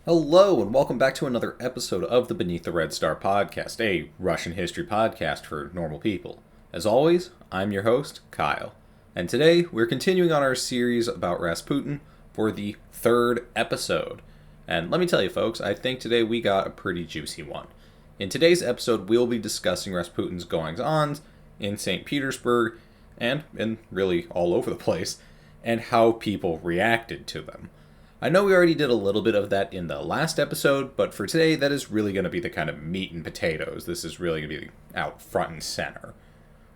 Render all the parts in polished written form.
Hello, and welcome back to another episode of the Beneath the Red Star podcast, a Russian history podcast for normal people. As always, I'm your host, Kyle, and today we're continuing on our series about Rasputin for the third episode. And let me tell you folks, I think today we got a pretty juicy one. In today's episode, we'll be discussing Rasputin's goings-on in St. Petersburg, and really all over the place, and how people reacted to them. I know we already did a little bit of that in the last episode, but for today, that is really going to be the kind of meat and potatoes. This is really going to be out front and center.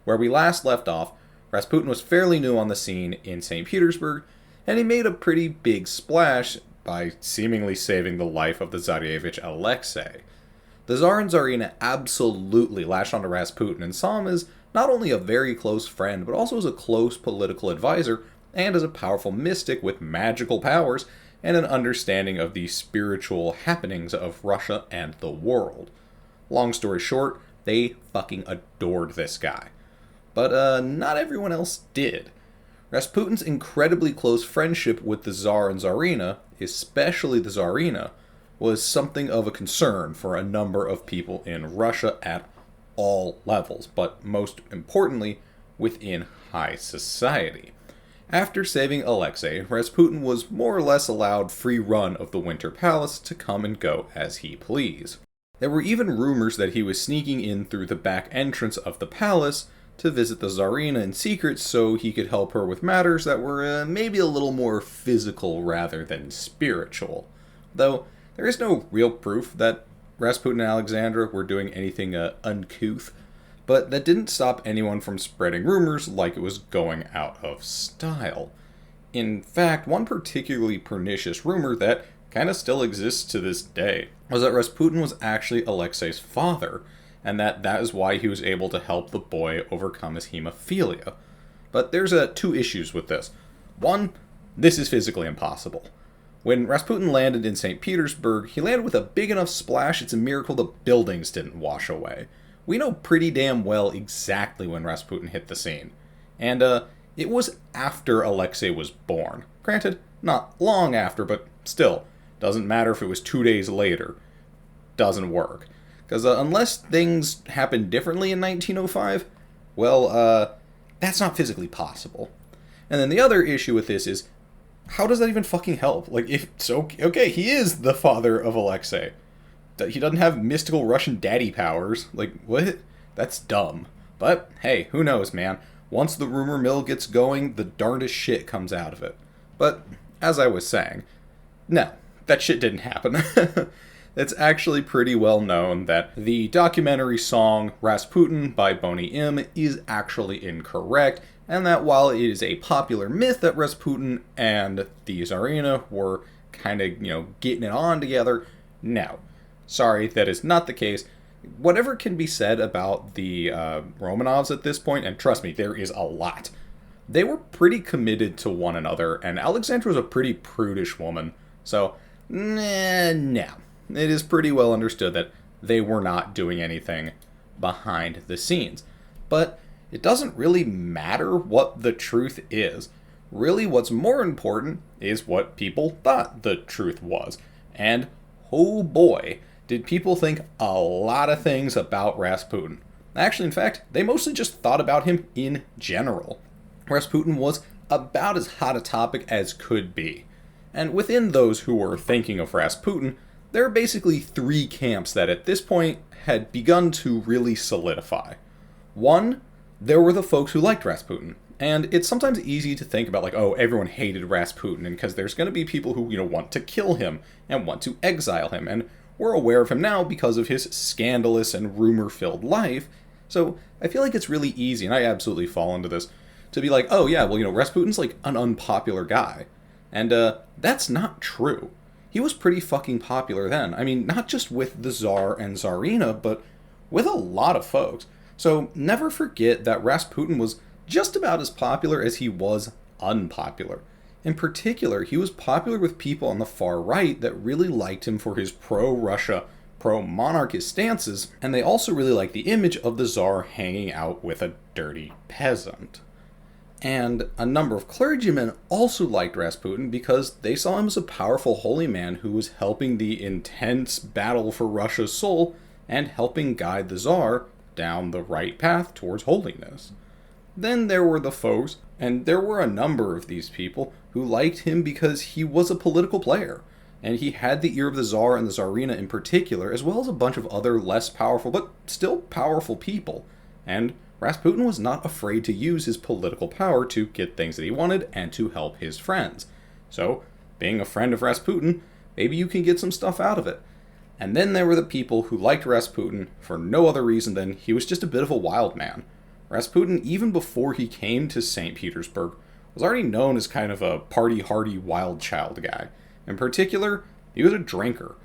Where we last left off, Rasputin was fairly new on the scene in St. Petersburg, and he made a pretty big splash by seemingly saving the life of the Tsarevich Alexei. The Tsar and Tsarina absolutely latched onto Rasputin and saw him as not only a very close friend, but also as a close political advisor, and as a powerful mystic with magical powers, and an understanding of the spiritual happenings of Russia and the world. Long story short, they fucking adored this guy. But not everyone else did. Rasputin's incredibly close friendship with the Tsar and Tsarina, especially the Tsarina, was something of a concern for a number of people in Russia at all levels, but most importantly, within high society. After saving Alexei, Rasputin was more or less allowed free run of the Winter Palace to come and go as he pleased. There were even rumors that he was sneaking in through the back entrance of the palace to visit the Tsarina in secret so he could help her with matters that were maybe a little more physical rather than spiritual. Though, there is no real proof that Rasputin and Alexandra were doing anything uncouth, but that didn't stop anyone from spreading rumors like it was going out of style. In fact, one particularly pernicious rumor that kind of still exists to this day was that Rasputin was actually Alexei's father, and that is why he was able to help the boy overcome his hemophilia. But there's two issues with this. One, this is physically impossible. When Rasputin landed in St. Petersburg, he landed with a big enough splash it's a miracle the buildings didn't wash away. We know pretty damn well exactly when Rasputin hit the scene. And it was after Alexei was born. Granted, not long after, but still, doesn't matter if it was 2 days later. Doesn't work. Because unless things happened differently in 1905, well, that's not physically possible. And then the other issue with this is, how does that even fucking help? Like, if so, okay, he is the father of Alexei. He doesn't have mystical Russian daddy powers. Like, what? That's dumb. But, hey, who knows, man. Once the rumor mill gets going, the darndest shit comes out of it. But, as I was saying, no, that shit didn't happen. It's actually pretty well known that the documentary song Rasputin by Boney M is actually incorrect, and that while it is a popular myth that Rasputin and the Tsarina were kind of, getting it on together, no. Sorry, that is not the case. Whatever can be said about the Romanovs at this point, and trust me, there is a lot, they were pretty committed to one another, and Alexandra was a pretty prudish woman, so, no. It is pretty well understood that they were not doing anything behind the scenes. But it doesn't really matter what the truth is. Really, what's more important is what people thought the truth was. And, oh boy, did people think a lot of things about Rasputin. Actually, in fact, they mostly just thought about him in general. Rasputin was about as hot a topic as could be. And within those who were thinking of Rasputin, there are basically three camps that at this point had begun to really solidify. One, there were the folks who liked Rasputin. And it's sometimes easy to think about, like, oh, everyone hated Rasputin, and because there's going to be people who, want to kill him and want to exile him, and we're aware of him now because of his scandalous and rumor-filled life. So I feel like it's really easy, and I absolutely fall into this, to be like, oh yeah, well, Rasputin's like an unpopular guy. And that's not true. He was pretty fucking popular then. I mean, not just with the Tsar and Tsarina, but with a lot of folks. So never forget that Rasputin was just about as popular as he was unpopular. In particular, he was popular with people on the far right that really liked him for his pro-Russia, pro-monarchist stances, and they also really liked the image of the Tsar hanging out with a dirty peasant. And a number of clergymen also liked Rasputin because they saw him as a powerful holy man who was helping the intense battle for Russia's soul and helping guide the Tsar down the right path towards holiness. Then there were the foes, and there were a number of these people who liked him because he was a political player, and he had the ear of the Tsar and the Tsarina in particular, as well as a bunch of other less powerful but still powerful people. And Rasputin was not afraid to use his political power to get things that he wanted and to help his friends. So, being a friend of Rasputin, maybe you can get some stuff out of it. And then there were the people who liked Rasputin for no other reason than he was just a bit of a wild man. Rasputin, even before he came to St. Petersburg, was already known as kind of a party-hardy wild child guy. In particular, he was a drinker.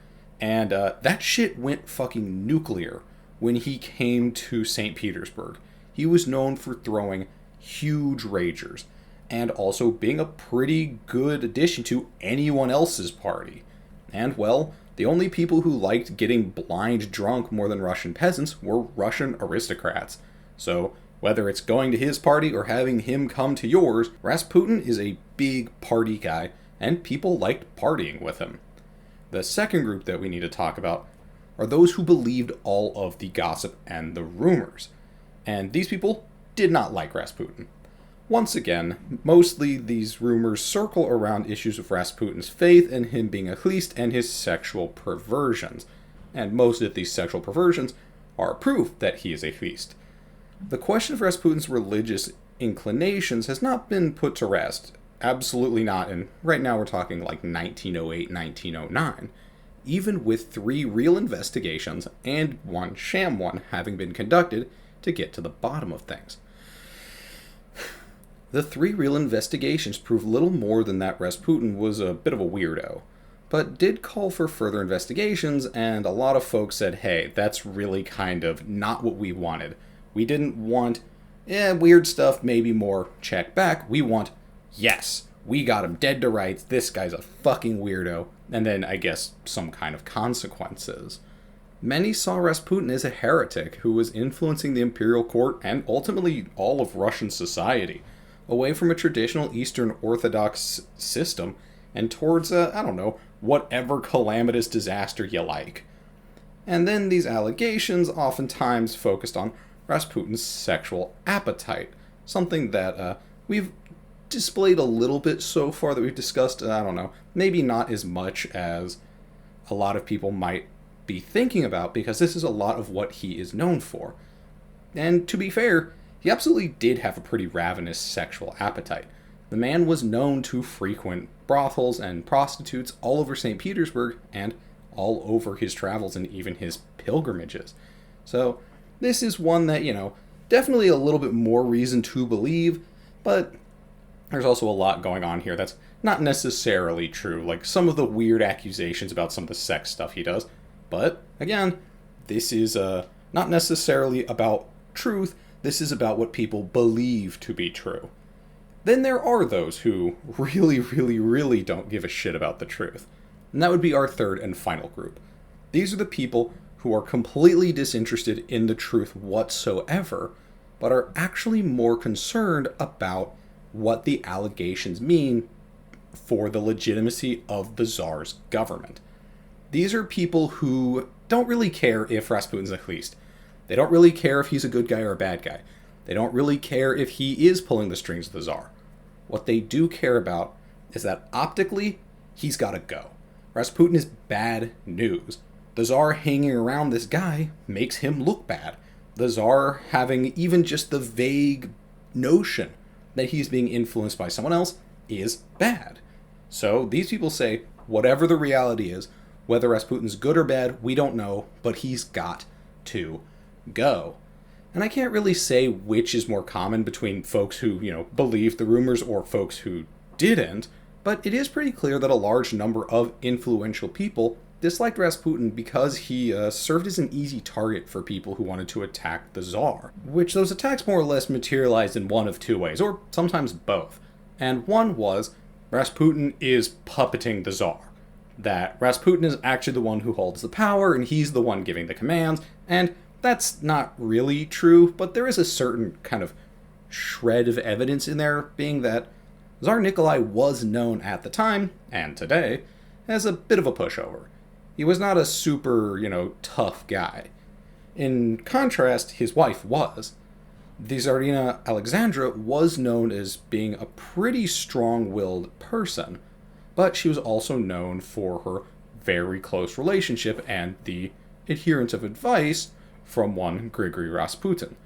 And that shit went fucking nuclear when he came to St. Petersburg. He was known for throwing huge ragers, and also being a pretty good addition to anyone else's party. And, well, the only people who liked getting blind drunk more than Russian peasants were Russian aristocrats. So, whether it's going to his party or having him come to yours, Rasputin is a big party guy, and people liked partying with him. The second group that we need to talk about are those who believed all of the gossip and the rumors. And these people did not like Rasputin. Once again, mostly these rumors circle around issues of Rasputin's faith and him being a Khlyst and his sexual perversions. And most of these sexual perversions are proof that he is a Khlyst. The question of Rasputin's religious inclinations has not been put to rest. Absolutely not, and right now we're talking like 1908, 1909. Even with 3 real investigations and 1 sham one having been conducted to get to the bottom of things. The 3 real investigations prove little more than that Rasputin was a bit of a weirdo, but did call for further investigations, and a lot of folks said, hey, that's really kind of not what we wanted. We didn't want, weird stuff, maybe more, check back. We want, yes, we got him dead to rights, this guy's a fucking weirdo, and then, I guess, some kind of consequences. Many saw Rasputin as a heretic who was influencing the imperial court and ultimately all of Russian society away from a traditional Eastern Orthodox system and towards, whatever calamitous disaster you like. And then these allegations oftentimes focused on Rasputin's sexual appetite, something that we've displayed a little bit so far that we've discussed, maybe not as much as a lot of people might be thinking about, because this is a lot of what he is known for. And to be fair, he absolutely did have a pretty ravenous sexual appetite. The man was known to frequent brothels and prostitutes all over St. Petersburg and all over his travels and even his pilgrimages. So this is one that, definitely a little bit more reason to believe, but there's also a lot going on here that's not necessarily true, like some of the weird accusations about some of the sex stuff he does. But, again, this is not necessarily about truth, this is about what people believe to be true. Then there are those who really, really, really don't give a shit about the truth. And that would be our third and final group. These are the people who are completely disinterested in the truth whatsoever, but are actually more concerned about what the allegations mean for the legitimacy of the Tsar's government. These are people who don't really care if Rasputin's a Khlyst. They don't really care if he's a good guy or a bad guy. They don't really care if he is pulling the strings of the Tsar. What they do care about is that optically, he's gotta go. Rasputin is bad news. The Tsar hanging around this guy makes him look bad. The Tsar having even just the vague notion that he's being influenced by someone else is bad. So these people say, whatever the reality is, whether Rasputin's good or bad, we don't know, but he's got to go. And I can't really say which is more common between folks who, believed the rumors or folks who didn't, but it is pretty clear that a large number of influential people disliked Rasputin because he served as an easy target for people who wanted to attack the Tsar, which those attacks more or less materialized in one of 2 ways, or sometimes both. And one was, Rasputin is puppeting the Tsar. That Rasputin is actually the one who holds the power, and he's the one giving the commands, and that's not really true, but there is a certain kind of shred of evidence in there being that Tsar Nikolai was known at the time, and today, as a bit of a pushover. He was not a super, tough guy. In contrast, his wife was. The Tsarina Alexandra was known as being a pretty strong-willed person, but she was also known for her very close relationship and the adherence of advice from one Grigory Rasputin.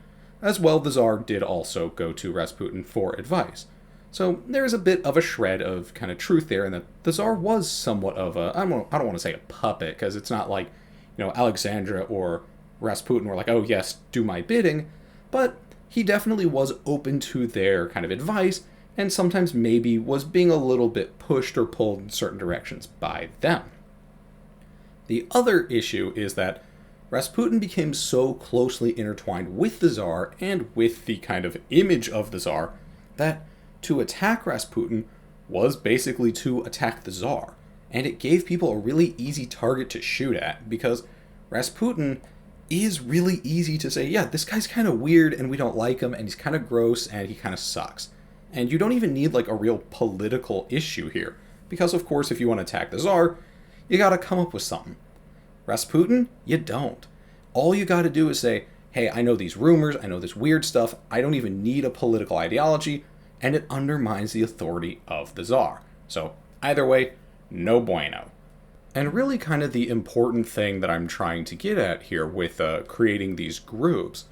As well, the Tsar did also go to Rasputin for advice. So there's a bit of a shred of kind of truth there, and that the Tsar was somewhat of a, I don't want to say a puppet, because it's not like, Alexandra or Rasputin were like, oh yes, do my bidding, but he definitely was open to their kind of advice, and sometimes maybe was being a little bit pushed or pulled in certain directions by them. The other issue is that Rasputin became so closely intertwined with the Tsar and with the kind of image of the Tsar that to attack Rasputin was basically to attack the Tsar, and it gave people a really easy target to shoot at, because Rasputin is really easy to say, yeah, this guy's kind of weird and we don't like him and he's kind of gross and he kind of sucks. And you don't even need like a real political issue here, because of course if you want to attack the Tsar, you gotta come up with something. Rasputin, you don't. All you gotta do is say, hey, I know these rumors, I know this weird stuff, I don't even need a political ideology, and it undermines the authority of the Tsar. So either way, no bueno. And really kind of the important thing that I'm trying to get at here with creating these groups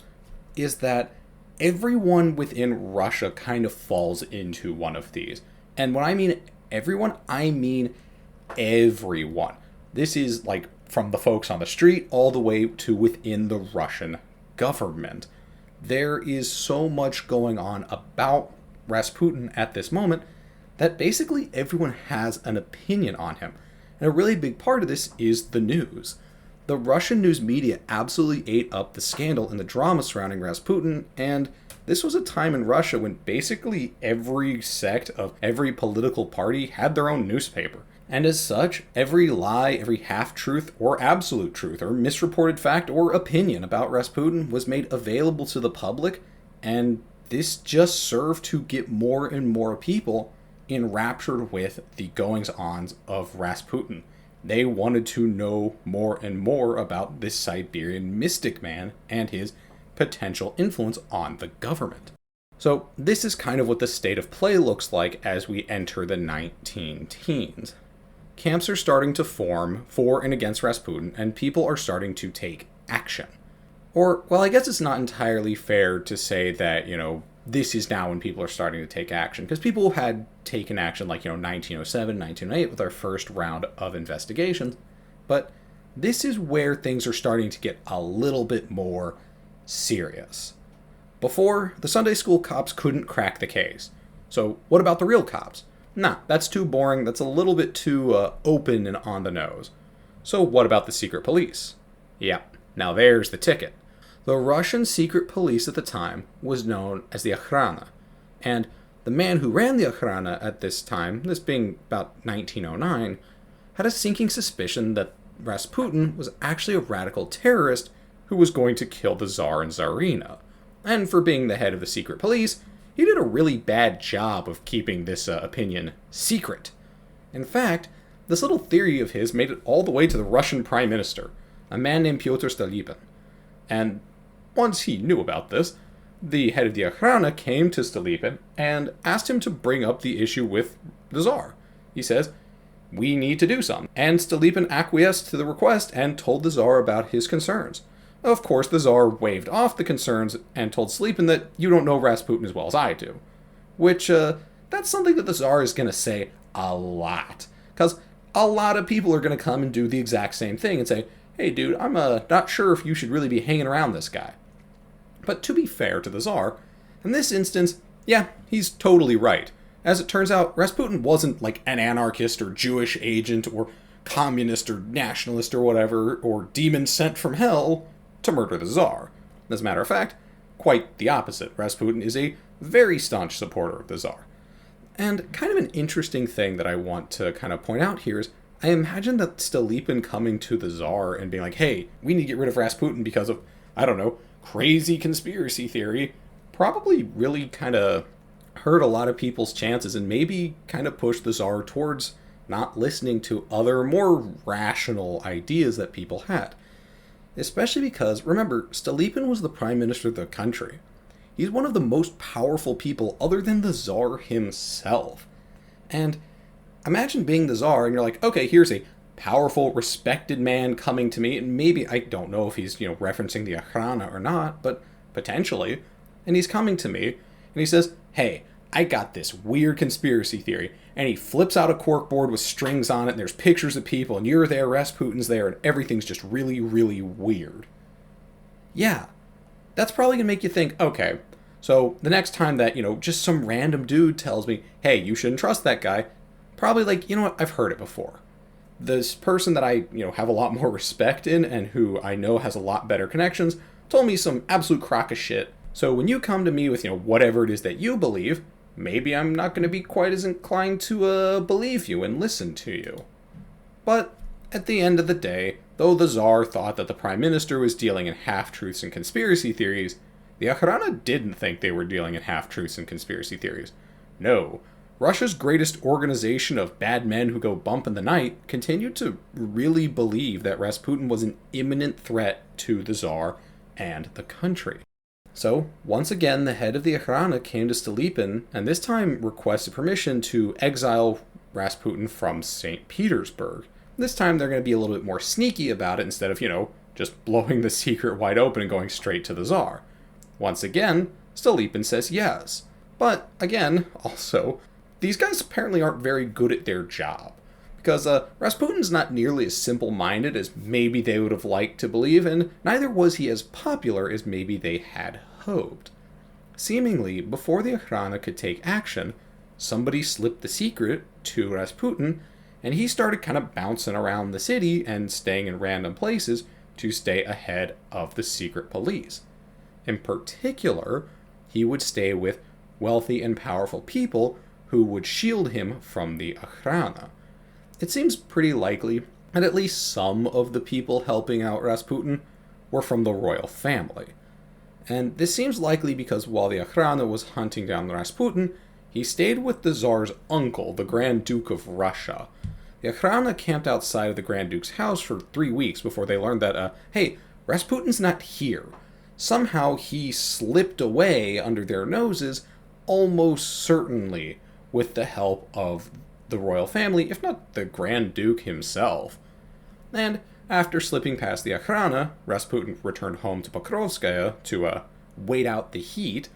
is that everyone within Russia kind of falls into one of these. And when I mean everyone, I mean everyone. This is like from the folks on the street all the way to within the Russian government. There is so much going on about Rasputin at this moment that basically everyone has an opinion on him. And a really big part of this is the news. The Russian news media absolutely ate up the scandal and the drama surrounding Rasputin, and this was a time in Russia when basically every sect of every political party had their own newspaper. And as such, every lie, every half-truth or absolute truth or misreported fact or opinion about Rasputin was made available to the public, and this just served to get more and more people enraptured with the goings-ons of Rasputin. They wanted to know more and more about this Siberian mystic man and his potential influence on the government. So this is kind of what the state of play looks like as we enter the 19-teens. Camps are starting to form for and against Rasputin, and people are starting to take action. Or, well, I guess it's not entirely fair to say that, this is now when people are starting to take action, because people had taken action like, 1907, 1908 with our first round of investigations, but this is where things are starting to get a little bit more serious. Before, the Sunday school cops couldn't crack the case. So what about the real cops? Nah, that's too boring, that's a little bit too open and on the nose. So what about the secret police? Yeah, now there's the ticket. The Russian secret police at the time was known as the Okhrana, and the man who ran the Okhrana at this time, this being about 1909, had a sinking suspicion that Rasputin was actually a radical terrorist who was going to kill the Tsar and Tsarina. And for being the head of the secret police, he did a really bad job of keeping this opinion secret. In fact, this little theory of his made it all the way to the Russian Prime Minister, a man named Pyotr Stolypin. And once he knew about this, the head of the Okhrana came to Stolypin and asked him to bring up the issue with the Tsar. He says, we need to do something. And Stolypin acquiesced to the request and told the Tsar about his concerns. Of course, the Tsar waved off the concerns and told Stolypin that you don't know Rasputin as well as I do. Which, that's something that the Tsar is going to say a lot. Because a lot of people are going to come and do the exact same thing and say, hey dude, I'm not sure if you should really be hanging around this guy. But to be fair to the Tsar, in this instance, yeah, he's totally right. As it turns out, Rasputin wasn't like an anarchist or Jewish agent or communist or nationalist or whatever, or demon sent from hell to murder the Tsar. As a matter of fact, quite the opposite. Rasputin is a very staunch supporter of the Tsar. And kind of an interesting thing that I want to kind of point out here is I imagine that Stolypin coming to the Tsar and being like, hey, we need to get rid of Rasputin because of, I don't know, crazy conspiracy theory, probably really kind of hurt a lot of people's chances and maybe kind of pushed the Tsar towards not listening to other, more rational ideas that people had. Especially because, remember, Stolypin was the prime minister of the country. He's one of the most powerful people other than the Tsar himself. And imagine being the Tsar and you're like, okay, here's a powerful, respected man coming to me, and maybe, I don't know if he's, referencing the Akhrana or not, but potentially, and he's coming to me, and he says, hey, I got this weird conspiracy theory, and he flips out a corkboard with strings on it, and there's pictures of people, and you're there, Rasputin's there, and everything's just really, really weird. Yeah, that's probably going to make you think, okay, so the next time that, just some random dude tells me, hey, you shouldn't trust that guy, probably like, you know what, I've heard it before. This person that I, have a lot more respect in and who I know has a lot better connections told me some absolute crock of shit. So when you come to me with, whatever it is that you believe, maybe I'm not going to be quite as inclined to believe you and listen to you. But at the end of the day, though the Tsar thought that the Prime Minister was dealing in half-truths and conspiracy theories, the Akhrana didn't think they were dealing in half-truths and conspiracy theories. No. Russia's greatest organization of bad men who go bump in the night continued to really believe that Rasputin was an imminent threat to the Tsar and the country. So, once again, the head of the Akhrana came to Stolypin, and this time requested permission to exile Rasputin from St. Petersburg. This time they're going to be a little bit more sneaky about it instead of, just blowing the secret wide open and going straight to the Tsar. Once again, Stolypin says yes. But, again, also, these guys apparently aren't very good at their job. Because Rasputin's not nearly as simple-minded as maybe they would have liked to believe, and neither was he as popular as maybe they had hoped. Seemingly, before the Akhrana could take action, somebody slipped the secret to Rasputin, and he started kind of bouncing around the city and staying in random places to stay ahead of the secret police. In particular, he would stay with wealthy and powerful people who would shield him from the Akhrana. It seems pretty likely that at least some of the people helping out Rasputin were from the royal family. And this seems likely because while the Akhrana was hunting down Rasputin, he stayed with the Tsar's uncle, the Grand Duke of Russia. The Akhrana camped outside of the Grand Duke's house for 3 weeks before they learned that, hey, Rasputin's not here. Somehow he slipped away under their noses, almost certainly with the help of the royal family, if not the Grand Duke himself. And after slipping past the Akhrana, Rasputin returned home to Pokrovskaya to wait out the heat.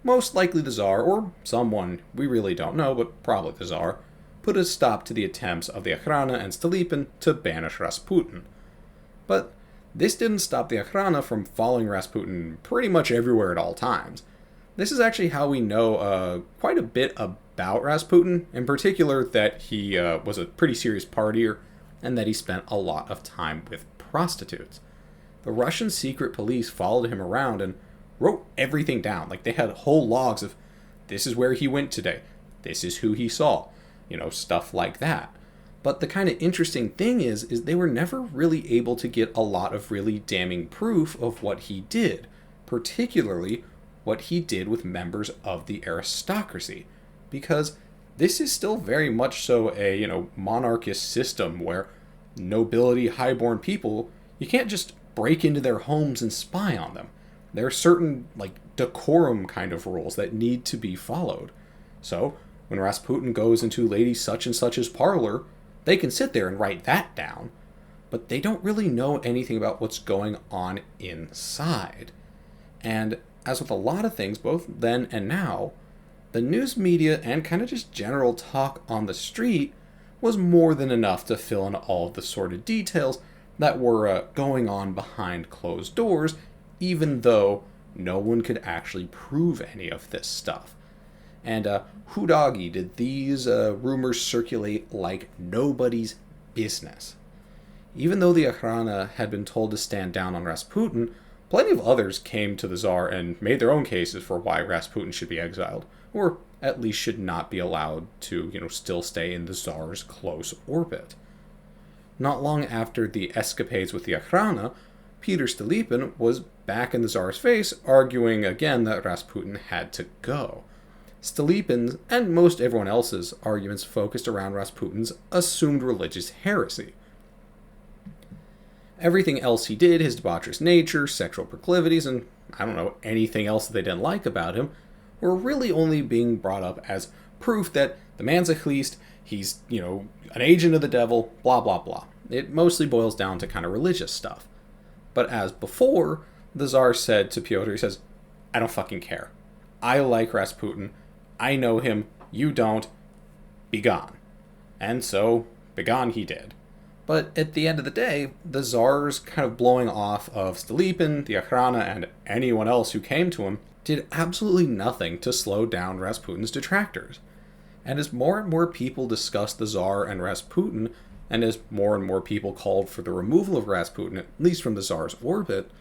Most likely the Tsar, or someone, we really don't know, but probably the Tsar, put a stop to the attempts of the Akhrana and Stolypin to banish Rasputin. But this didn't stop the Akhrana from following Rasputin pretty much everywhere at all times. This is actually how we know quite a bit about Rasputin, in particular that he was a pretty serious partier and that he spent a lot of time with prostitutes. The Russian secret police followed him around and wrote everything down. Like, they had whole logs of, this is where he went today, this is who he saw, stuff like that. But the kind of interesting thing is they were never really able to get a lot of really damning proof of what he did, particularly what he did with members of the aristocracy, because this is still very much so a, monarchist system where nobility, highborn people, you can't just break into their homes and spy on them. There are certain, decorum kind of rules that need to be followed. So, when Rasputin goes into Lady such and such's parlor, they can sit there and write that down, but they don't really know anything about what's going on inside. And as with a lot of things, both then and now, the news media and kind of just general talk on the street was more than enough to fill in all of the sordid details that were going on behind closed doors, even though no one could actually prove any of this stuff. And who doggy did these rumors circulate like nobody's business. Even though the Akhrana had been told to stand down on Rasputin, plenty of others came to the Tsar and made their own cases for why Rasputin should be exiled, or at least should not be allowed to, still stay in the Tsar's close orbit. Not long after the escapades with the Akhrana, Peter Stolypin was back in the Tsar's face, arguing again that Rasputin had to go. Stolypin's, and most everyone else's, arguments focused around Rasputin's assumed religious heresy. Everything else he did, his debaucherous nature, sexual proclivities, and anything else that they didn't like about him, were really only being brought up as proof that the man's a Khlyst, he's, an agent of the devil, blah, blah, blah. It mostly boils down to kind of religious stuff. But as before, the Tsar said to Pyotr, he says, I don't fucking care. I like Rasputin. I know him. You don't. Be gone. And so, begone he did. But at the end of the day, the Tsar's kind of blowing off of Stolypin, the Akhrana, and anyone else who came to him did absolutely nothing to slow down Rasputin's detractors. And as more and more people discussed the Tsar and Rasputin, and as more and more people called for the removal of Rasputin, at least from the Tsar's orbit,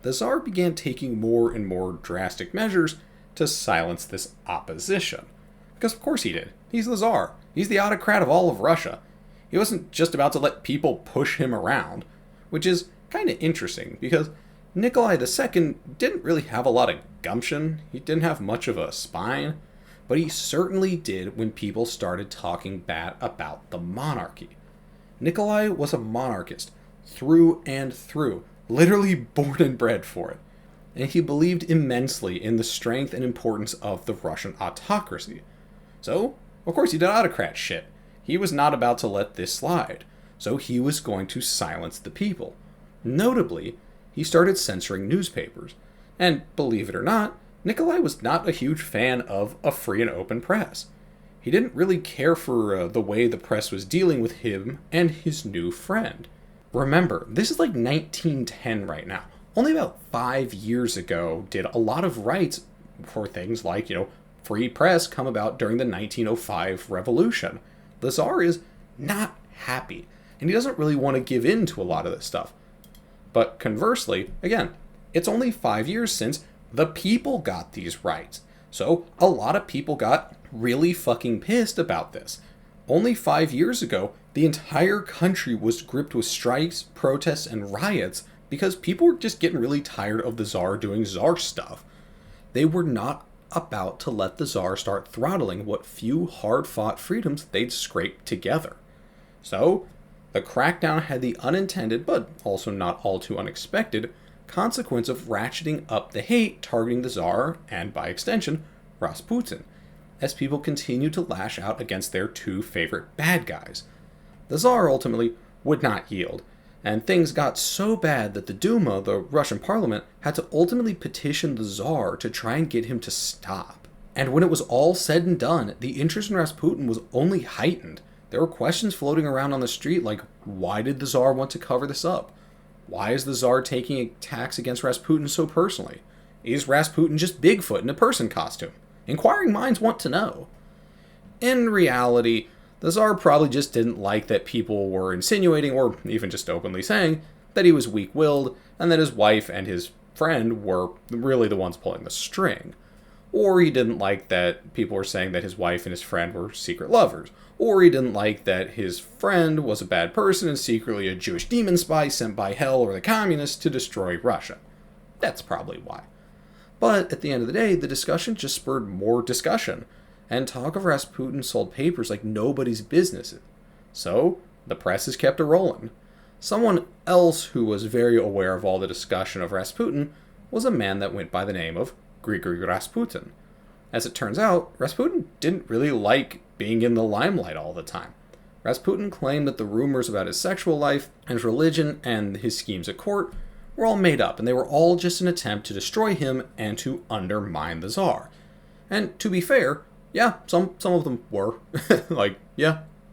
the Tsar began taking more and more drastic measures to silence this opposition. Because of course he did. He's the Tsar. He's the autocrat of all of Russia. He wasn't just about to let people push him around, which is kind of interesting, because Nikolai II didn't really have a lot of gumption. He didn't have much of a spine, but he certainly did when people started talking bad about the monarchy. Nikolai was a monarchist, through and through, literally born and bred for it. And he believed immensely in the strength and importance of the Russian autocracy. So, of course he did autocrat shit. He was not about to let this slide, so he was going to silence the people. Notably, he started censoring newspapers. And believe it or not, Nikolai was not a huge fan of a free and open press. He didn't really care for the way the press was dealing with him and his new friend. Remember, this is like 1910 right now. Only about 5 years ago did a lot of rights for things like, free press come about during the 1905 revolution. The Tsar is not happy, and he doesn't really want to give in to a lot of this stuff. But conversely, again, it's only 5 years since the people got these rights. So a lot of people got really fucking pissed about this. Only 5 years ago, the entire country was gripped with strikes, protests, and riots because people were just getting really tired of the Tsar doing Tsar stuff. They were not about to let the Tsar start throttling what few hard-fought freedoms they'd scraped together. So, the crackdown had the unintended, but also not all too unexpected, consequence of ratcheting up the hate targeting the Tsar, and by extension, Rasputin, as people continued to lash out against their two favorite bad guys. The Tsar ultimately would not yield, and things got so bad that the Duma, the Russian parliament, had to ultimately petition the Tsar to try and get him to stop. And when it was all said and done, the interest in Rasputin was only heightened. There were questions floating around on the street like, why did the Tsar want to cover this up? Why is the Tsar taking attacks against Rasputin so personally? Is Rasputin just Bigfoot in a person costume? Inquiring minds want to know. In reality, the Tsar probably just didn't like that people were insinuating, or even just openly saying, that he was weak-willed, and that his wife and his friend were really the ones pulling the string. Or he didn't like that people were saying that his wife and his friend were secret lovers. Or he didn't like that his friend was a bad person and secretly a Jewish demon spy sent by hell or the communists to destroy Russia. That's probably why. But at the end of the day, the discussion just spurred more discussion, and talk of Rasputin sold papers like nobody's business. So, the press is kept a-rolling. Someone else who was very aware of all the discussion of Rasputin was a man that went by the name of Grigory Rasputin. As it turns out, Rasputin didn't really like being in the limelight all the time. Rasputin claimed that the rumors about his sexual life and his religion and his schemes at court were all made up, and they were all just an attempt to destroy him and to undermine the Tsar. And to be fair, yeah, some of them were.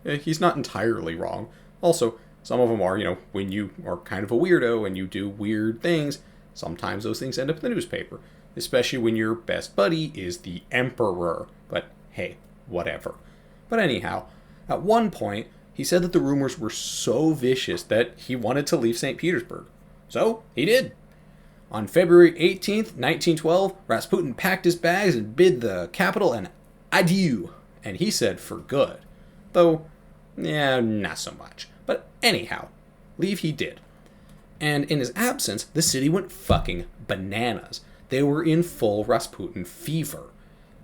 He's not entirely wrong. Also, some of them are, when you are kind of a weirdo and you do weird things, sometimes those things end up in the newspaper. Especially when your best buddy is the emperor. But hey, whatever. But anyhow, at one point, he said that the rumors were so vicious that he wanted to leave St. Petersburg. So, he did. On February 18th, 1912, Rasputin packed his bags and bid the capital an adieu. And he said for good. Though, not so much. But anyhow, leave he did. And in his absence, the city went fucking bananas. They were in full Rasputin fever.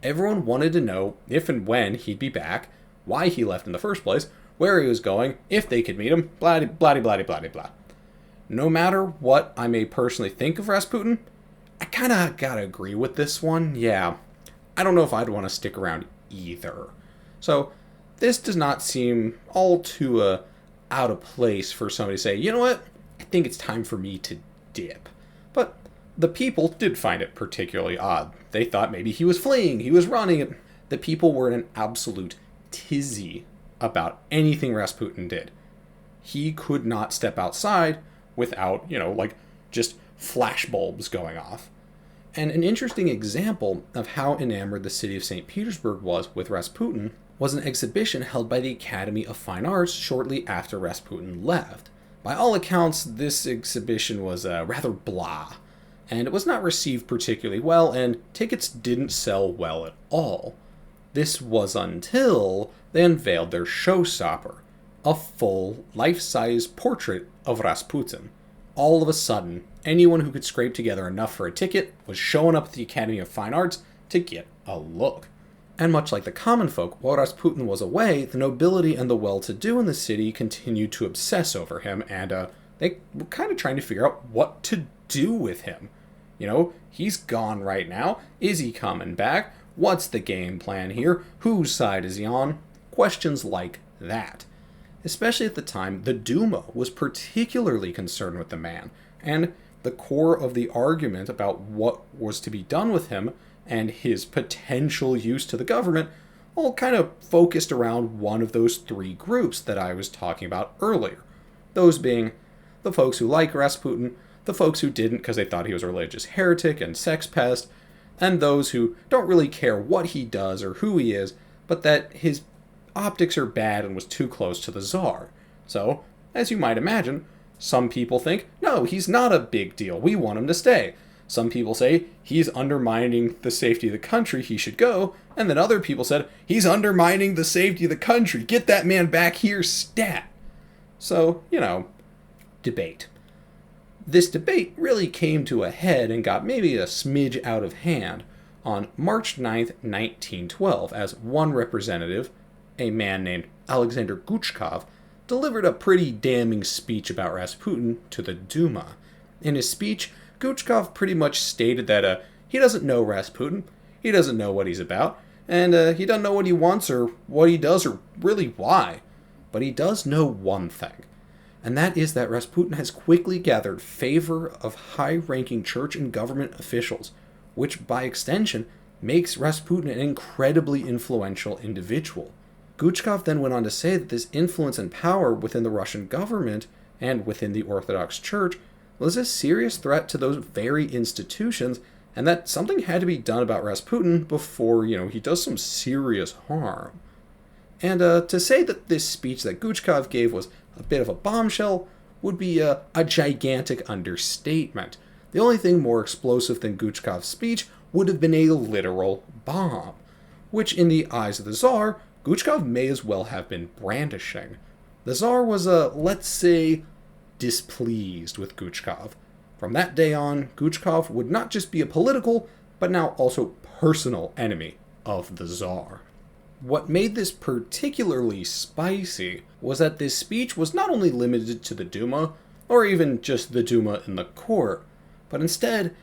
Everyone wanted to know if and when he'd be back, why he left in the first place, where he was going, if they could meet him, blah blah blah blah blah blah. No matter what I may personally think of Rasputin, I kinda gotta agree with this one. Yeah, I don't know if I'd want to stick around either. So, this does not seem all too out of place for somebody to say, you know what, I think it's time for me to dip. But the people did find it particularly odd. They thought maybe he was fleeing, he was running. The people were in an absolute tizzy about anything Rasputin did. He could not step outside without, just flashbulbs going off. And an interesting example of how enamored the city of St. Petersburg was with Rasputin was an exhibition held by the Academy of Fine Arts shortly after Rasputin left. By all accounts, this exhibition was rather blah, and it was not received particularly well, and tickets didn't sell well at all. This was until they unveiled their showstopper, a full, life-size portrait of Rasputin. All of a sudden, anyone who could scrape together enough for a ticket was showing up at the Academy of Fine Arts to get a look. And much like the common folk, while Rasputin was away, the nobility and the well-to-do in the city continued to obsess over him, and they were kind of trying to figure out what to do with him. He's gone right now. Is he coming back? What's the game plan here? Whose side is he on? Questions like that. Especially at the time, the Duma was particularly concerned with the man, and the core of the argument about what was to be done with him and his potential use to the government all kind of focused around one of those three groups that I was talking about earlier. Those being the folks who like Rasputin, the folks who didn't because they thought he was a religious heretic and sex pest, and those who don't really care what he does or who he is, but that his optics are bad and was too close to the Tsar. So, as you might imagine, some people think, no, he's not a big deal, we want him to stay. Some people say, he's undermining the safety of the country, he should go. And then other people said, he's undermining the safety of the country, get that man back here, stat. So, debate. This debate really came to a head and got maybe a smidge out of hand on March 9th, 1912, as one representative, a man named Alexander Guchkov, delivered a pretty damning speech about Rasputin to the Duma. In his speech, Guchkov pretty much stated that he doesn't know Rasputin, he doesn't know what he's about, and he doesn't know what he wants or what he does or really why. But he does know one thing, and that is that Rasputin has quickly gathered favor of high-ranking church and government officials, which by extension makes Rasputin an incredibly influential individual. Guchkov then went on to say that this influence and power within the Russian government and within the Orthodox Church was a serious threat to those very institutions, and that something had to be done about Rasputin before, he does some serious harm. And to say that this speech that Guchkov gave was a bit of a bombshell would be a gigantic understatement. The only thing more explosive than Guchkov's speech would have been a literal bomb, which in the eyes of the Tsar, Guchkov may as well have been brandishing. The Tsar was, let's say, displeased with Guchkov. From that day on, Guchkov would not just be a political, but now also personal enemy of the Tsar. What made this particularly spicy was that this speech was not only limited to the Duma, or even just the Duma in the court, but instead,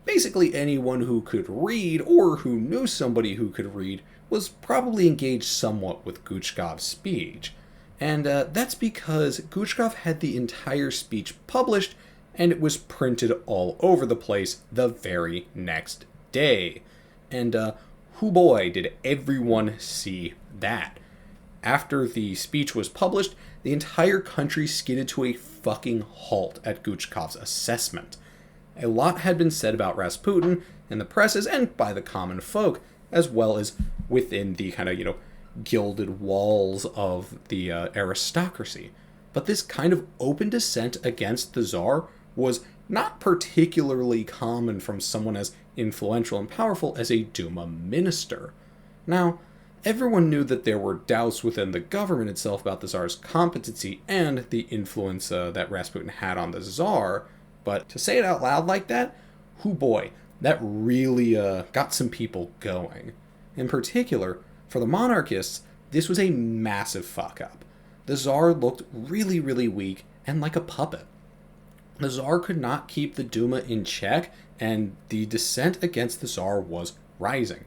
basically anyone who could read or who knew somebody who could read was probably engaged somewhat with Guchkov's speech. And that's because Guchkov had the entire speech published, and it was printed all over the place the very next day. And hoo boy, did everyone see that. After the speech was published, the entire country skidded to a fucking halt at Guchkov's assessment. A lot had been said about Rasputin in the presses and by the common folk, as well as within the kind of, gilded walls of the aristocracy. But this kind of open dissent against the Tsar was not particularly common from someone as influential and powerful as a Duma minister. Now, Everyone knew that there were doubts within the government itself about the Tsar's competency and the influence that Rasputin had on the Tsar, but to say it out loud like that, hoo boy, that really got some people going. In particular, for the monarchists, this was a massive fuck-up. The Tsar looked really, really weak and like a puppet. The Tsar could not keep the Duma in check, and the dissent against the Tsar was rising.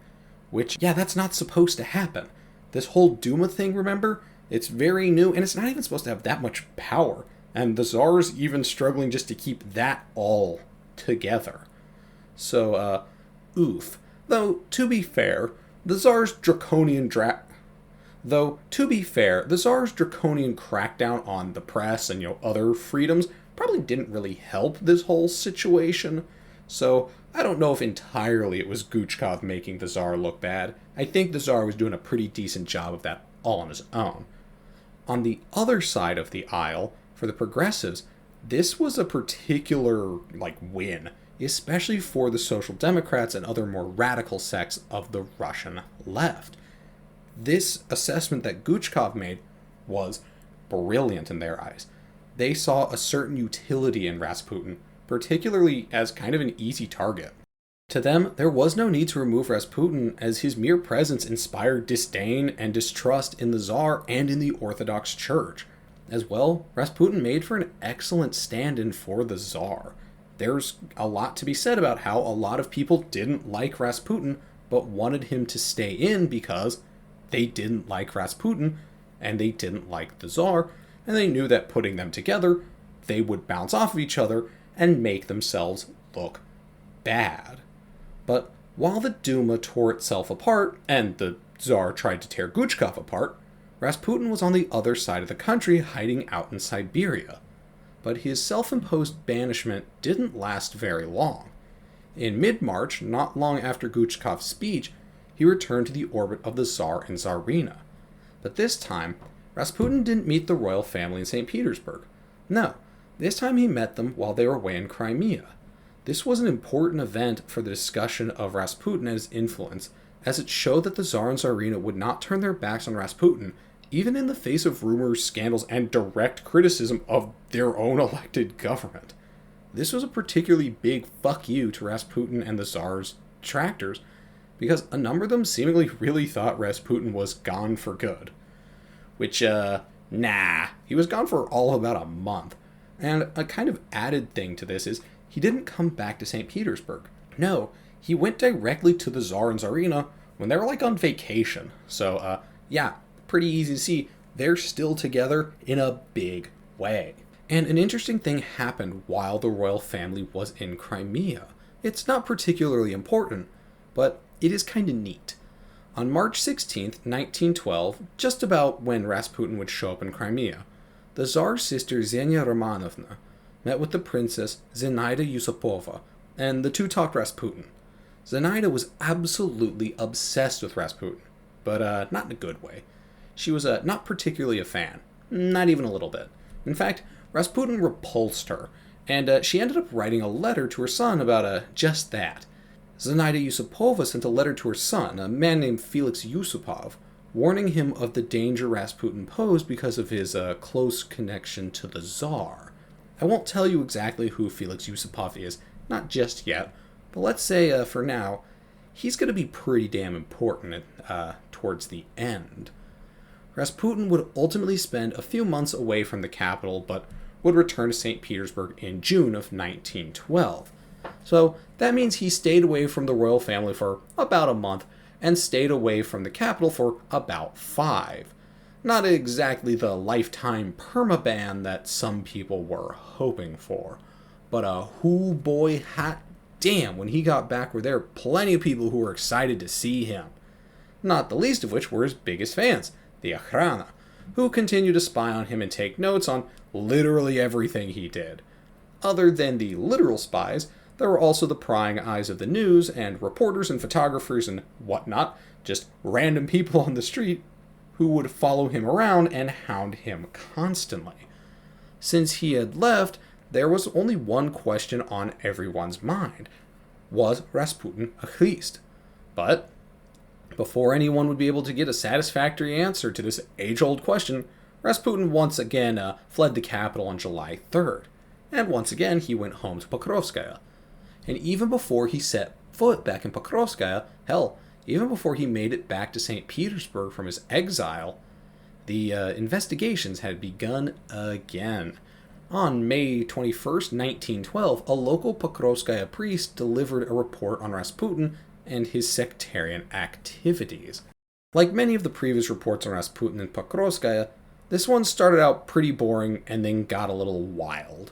Which, yeah, that's not supposed to happen. This whole Duma thing, remember? It's very new, and it's not even supposed to have that much power. And the Tsar's even struggling just to keep that all together. So, oof. Though, to be fair, the Tsar's draconian crackdown on the press and, other freedoms probably didn't really help this whole situation. So, I don't know if entirely it was Guchkov making the Tsar look bad. I think the Tsar was doing a pretty decent job of that all on his own. On the other side of the aisle, for the progressives, this was a particular, win, especially for the Social Democrats and other more radical sects of the Russian left. This assessment that Guchkov made was brilliant in their eyes. They saw a certain utility in Rasputin, particularly as kind of an easy target. To them, there was no need to remove Rasputin, as his mere presence inspired disdain and distrust in the Tsar and in the Orthodox Church. As well, Rasputin made for an excellent stand-in for the Tsar. There's a lot to be said about how a lot of people didn't like Rasputin, but wanted him to stay in because they didn't like Rasputin, and they didn't like the Tsar, and they knew that putting them together, they would bounce off of each other and make themselves look bad. But while the Duma tore itself apart, and the Tsar tried to tear Guchkov apart, Rasputin was on the other side of the country hiding out in Siberia. But his self-imposed banishment didn't last very long. In mid-March, not long after Guchkov's speech, he returned to the orbit of the Tsar and Tsarina. But this time, Rasputin didn't meet the royal family in St. Petersburg. No, this time he met them while they were away in Crimea. This was an important event for the discussion of Rasputin and his influence, as it showed that the Tsar and Tsarina would not turn their backs on Rasputin, even in the face of rumors, scandals, and direct criticism of their own elected government. This was a particularly big fuck you to Rasputin and the Tsar's detractors, because a number of them seemingly really thought Rasputin was gone for good. Which, he was gone for all about a month. And a kind of added thing to this is he didn't come back to St. Petersburg. No, he went directly to the Tsar and Tsarina when they were on vacation. So, pretty easy to see they're still together in a big way. And an interesting thing happened while the royal family was in Crimea. It's not particularly important, but it is kind of neat. On March 16th, 1912, just about when Rasputin would show up in Crimea, the Tsar's sister Xenia Romanovna met with the princess Zenaida Yusupova, and the two talked Rasputin. Zenaida was absolutely obsessed with Rasputin, but not in a good way. She was not particularly a fan, not even a little bit. In fact, Rasputin repulsed her, and she ended up writing a letter to her son about just that. Zenaida Yusupova sent a letter to her son, a man named Felix Yusupov, warning him of the danger Rasputin posed because of his close connection to the Tsar. I won't tell you exactly who Felix Yusupov is, not just yet, but let's say, for now, he's going to be pretty damn important towards the end. Rasputin would ultimately spend a few months away from the capital, but would return to St. Petersburg in June of 1912. So that means he stayed away from the royal family for about a month, and stayed away from the capital for about 5. Not exactly the lifetime permaban that some people were hoping for. But hoo boy hot damn, when he got back were there plenty of people who were excited to see him. Not the least of which were his biggest fans, the Akhrana, who continued to spy on him and take notes on literally everything he did. Other than the literal spies, there were also the prying eyes of the news and reporters and photographers and whatnot, just random people on the street who would follow him around and hound him constantly. Since he had left, there was only one question on everyone's mind. Was Rasputin a Khlyst? But Before anyone would be able to get a satisfactory answer to this age-old question, Rasputin once again fled the capital on July 3rd, and once again he went home to Pokrovskaya. And even before he set foot back in Pokrovskaya, hell, even before he made it back to St. Petersburg from his exile, the investigations had begun again. On May 21st, 1912, a local Pokrovskaya priest delivered a report on Rasputin and his sectarian activities. Like many of the previous reports on Rasputin and Pokrovskaya, this one started out pretty boring and then got a little wild.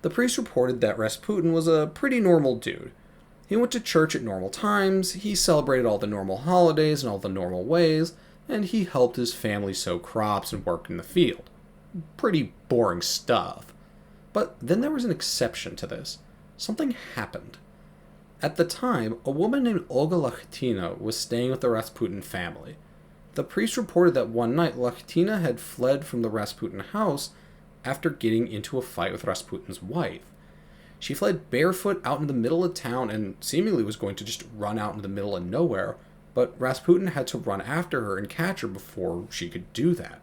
The priest reported that Rasputin was a pretty normal dude. He went to church at normal times, he celebrated all the normal holidays in all the normal ways, and he helped his family sow crops and work in the field. Pretty boring stuff. But then there was an exception to this. Something happened. At the time, a woman named Olga Lakhtina was staying with the Rasputin family. The priest reported that one night Lakhtina had fled from the Rasputin house after getting into a fight with Rasputin's wife. She fled barefoot out in the middle of town and seemingly was going to just run out in the middle of nowhere, but Rasputin had to run after her and catch her before she could do that.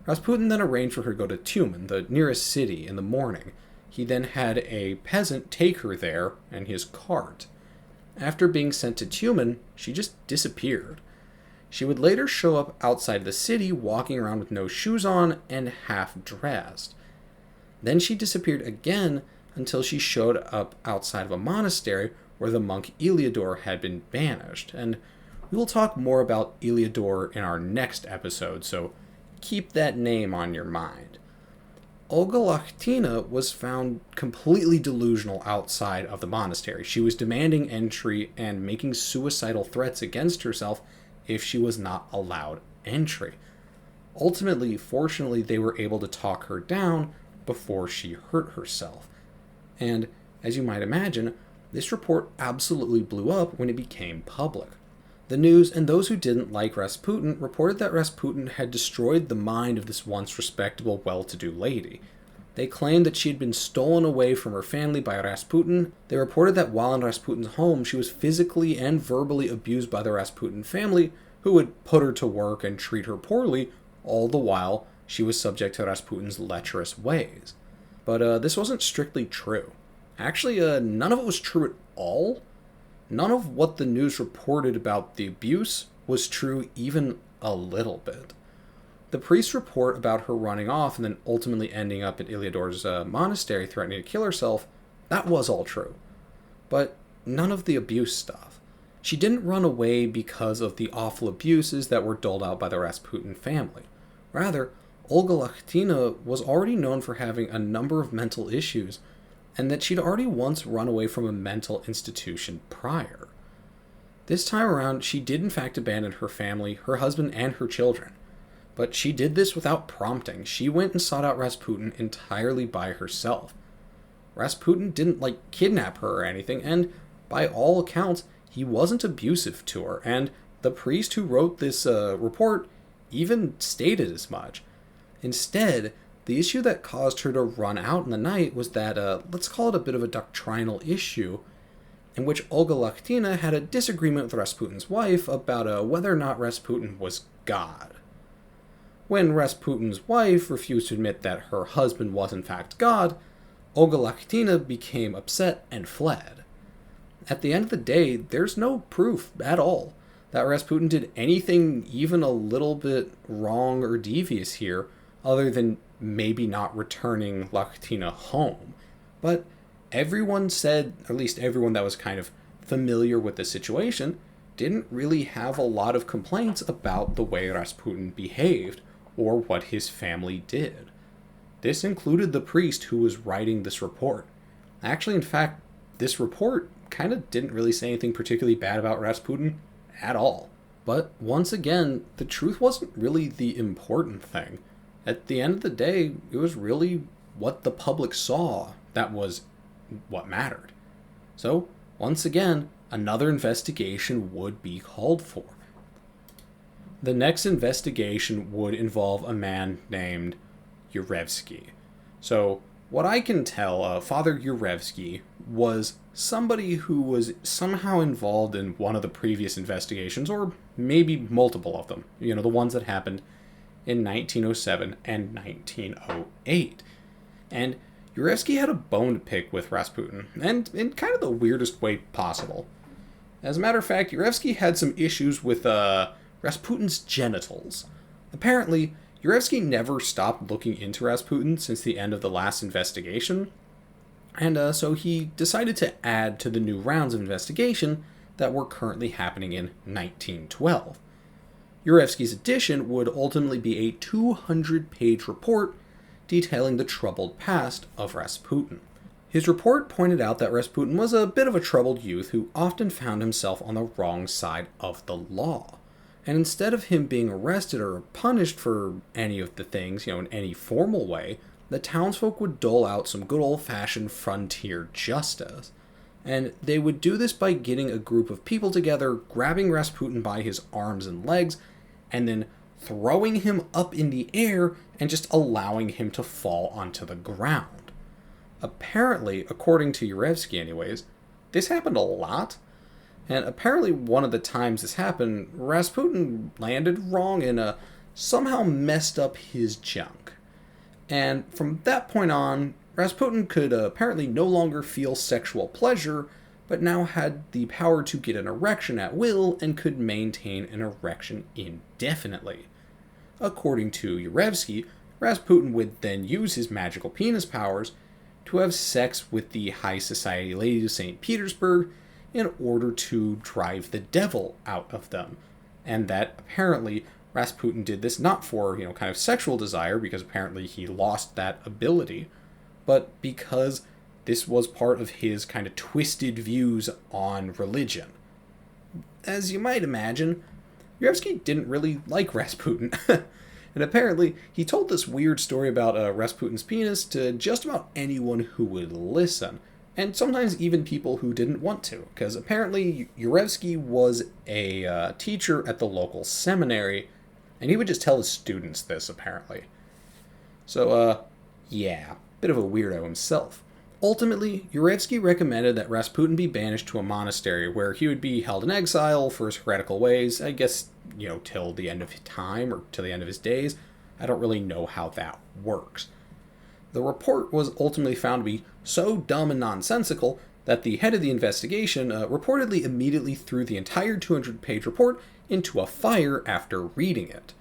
Rasputin then arranged for her to go to Tyumen, the nearest city, in the morning. He then had a peasant take her there in his cart. After being sent to Tyumen, she just disappeared. She would later show up outside the city, walking around with no shoes on and half-dressed. Then she disappeared again until she showed up outside of a monastery where the monk Iliador had been banished. And we will talk more about Iliador in our next episode, so keep that name on your mind. Olga Lakhtina was found completely delusional outside of the monastery. She was demanding entry and making suicidal threats against herself if she was not allowed entry. Ultimately, fortunately, they were able to talk her down before she hurt herself. And, as you might imagine, this report absolutely blew up when it became public. The news and those who didn't like Rasputin reported that Rasputin had destroyed the mind of this once respectable, well-to-do lady. They claimed that she had been stolen away from her family by Rasputin. They reported that while in Rasputin's home, she was physically and verbally abused by the Rasputin family, who would put her to work and treat her poorly, all the while she was subject to Rasputin's lecherous ways. But this wasn't strictly true. Actually, none of it was true at all. None of what the news reported about the abuse was true even a little bit. The priest's report about her running off and then ultimately ending up at Iliador's monastery threatening to kill herself, that was all true. But none of the abuse stuff. She didn't run away because of the awful abuses that were doled out by the Rasputin family. Rather, Olga Lakhtina was already known for having a number of mental issues, and that she'd already once run away from a mental institution prior. This time around, she did in fact abandon her family, her husband, and her children. But she did this without prompting. She went and sought out Rasputin entirely by herself. Rasputin didn't, kidnap her or anything, and by all accounts, he wasn't abusive to her, and the priest who wrote this report even stated as much. Instead, the issue that caused her to run out in the night was that, let's call it a bit of a doctrinal issue, in which Olga Lakhtina had a disagreement with Rasputin's wife about whether or not Rasputin was God. When Rasputin's wife refused to admit that her husband was in fact God, Olga Lakhtina became upset and fled. At the end of the day, there's no proof at all that Rasputin did anything even a little bit wrong or devious here, other than maybe not returning Lakhtina home. But everyone said, or at least everyone that was kind of familiar with the situation, didn't really have a lot of complaints about the way Rasputin behaved or what his family did. This included the priest who was writing this report. Actually, in fact, this report kind of didn't really say anything particularly bad about Rasputin at all. But once again, the truth wasn't really the important thing. At the end of the day, it was really what the public saw that was what mattered. So, once again, another investigation would be called for. The next investigation would involve a man named Yurevsky. So, what I can tell, Father Yurevsky was somebody who was somehow involved in one of the previous investigations, or maybe multiple of them, the ones that happened in 1907 and 1908. And Yurevsky had a bone to pick with Rasputin, and in kind of the weirdest way possible. As a matter of fact, Yurevsky had some issues with Rasputin's genitals. Apparently, Yurevsky never stopped looking into Rasputin since the end of the last investigation, and so he decided to add to the new rounds of investigation that were currently happening in 1912. Yurevsky's addition would ultimately be a 200-page report detailing the troubled past of Rasputin. His report pointed out that Rasputin was a bit of a troubled youth who often found himself on the wrong side of the law. And instead of him being arrested or punished for any of the things, in any formal way, the townsfolk would dole out some good old-fashioned frontier justice. And they would do this by getting a group of people together, grabbing Rasputin by his arms and legs, and then throwing him up in the air and just allowing him to fall onto the ground. Apparently, according to Yurevsky anyways, this happened a lot. And apparently one of the times this happened, Rasputin landed wrong and somehow messed up his junk. And from that point on, Rasputin could apparently no longer feel sexual pleasure, but now had the power to get an erection at will and could maintain an erection indefinitely. According to Yurevsky, Rasputin would then use his magical penis powers to have sex with the high society ladies of St. Petersburg in order to drive the devil out of them. And that apparently Rasputin did this not for, kind of sexual desire, because apparently he lost that ability, but because this was part of his kind of twisted views on religion. As you might imagine, Yurevsky didn't really like Rasputin. And apparently, he told this weird story about Rasputin's penis to just about anyone who would listen. And sometimes even people who didn't want to, because apparently Yurevsky was a teacher at the local seminary, and he would just tell his students this, apparently. So, yeah, bit of a weirdo himself. Ultimately, Yurevsky recommended that Rasputin be banished to a monastery where he would be held in exile for his heretical ways, I guess, till the end of his time, or till the end of his days. I don't really know how that works. The report was ultimately found to be so dumb and nonsensical that the head of the investigation reportedly immediately threw the entire 200-page report into a fire after reading it.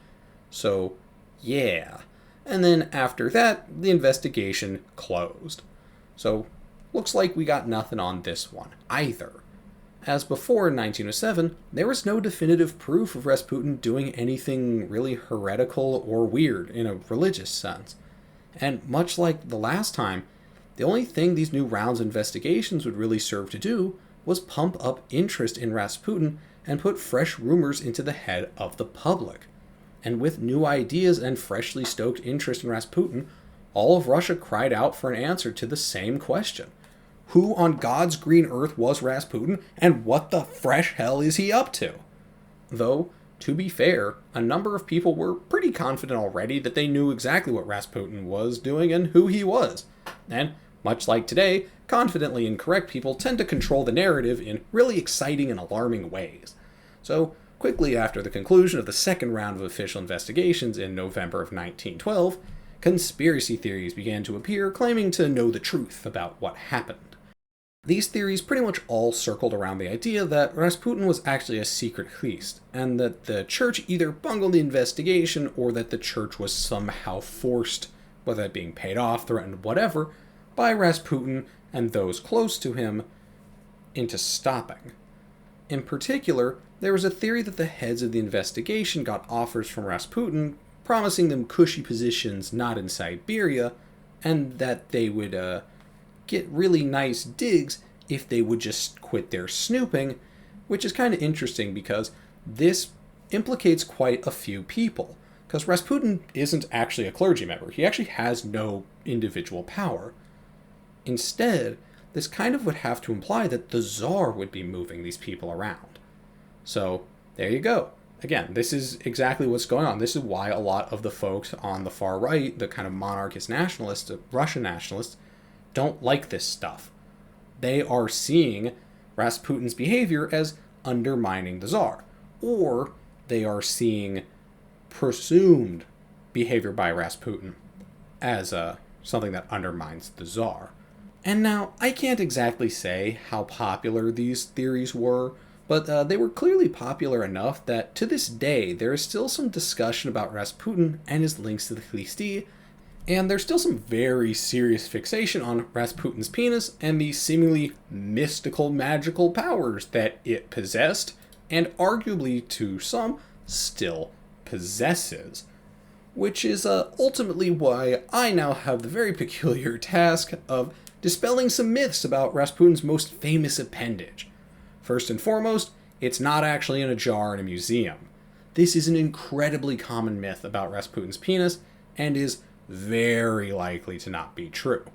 So, yeah. And then after that, the investigation closed. So, looks like we got nothing on this one, either. As before in 1907, there was no definitive proof of Rasputin doing anything really heretical or weird in a religious sense. And much like the last time, the only thing these new rounds of investigations would really serve to do was pump up interest in Rasputin and put fresh rumors into the head of the public. And with new ideas and freshly stoked interest in Rasputin, all of Russia cried out for an answer to the same question. Who on God's green earth was Rasputin, and what the fresh hell is he up to? Though, to be fair, a number of people were pretty confident already that they knew exactly what Rasputin was doing and who he was. And, much like today, confidently incorrect people tend to control the narrative in really exciting and alarming ways. So, quickly after the conclusion of the second round of official investigations in November of 1912, conspiracy theories began to appear claiming to know the truth about what happened. These theories pretty much all circled around the idea that Rasputin was actually a secret Khlyst, and that the church either bungled the investigation or that the church was somehow forced, whether it being paid off, threatened, whatever, by Rasputin and those close to him into stopping. In particular, there was a theory that the heads of the investigation got offers from Rasputin promising them cushy positions not in Siberia, and that they would get really nice digs if they would just quit their snooping, which is kind of interesting because this implicates quite a few people. Because Rasputin isn't actually a clergy member. He actually has no individual power. Instead, this kind of would have to imply that the Tsar would be moving these people around. So, there you go. again, this is exactly what's going on. This is why a lot of the folks on the far right, the kind of monarchist nationalists, Russian nationalists, don't like this stuff. They are seeing Rasputin's behavior as undermining the Tsar. Or they are seeing presumed behavior by Rasputin as something that undermines the Tsar. And now, I can't exactly say how popular these theories were, but they were clearly popular enough that to this day there is still some discussion about Rasputin and his links to the Khlyst, and there's still some very serious fixation on Rasputin's penis and the seemingly mystical magical powers that it possessed, and arguably to some, still possesses. Which is ultimately why I now have the very peculiar task of dispelling some myths about Rasputin's most famous appendage. First and foremost, it's not actually in a jar in a museum. This is an incredibly common myth about Rasputin's penis, and is very likely to not be true.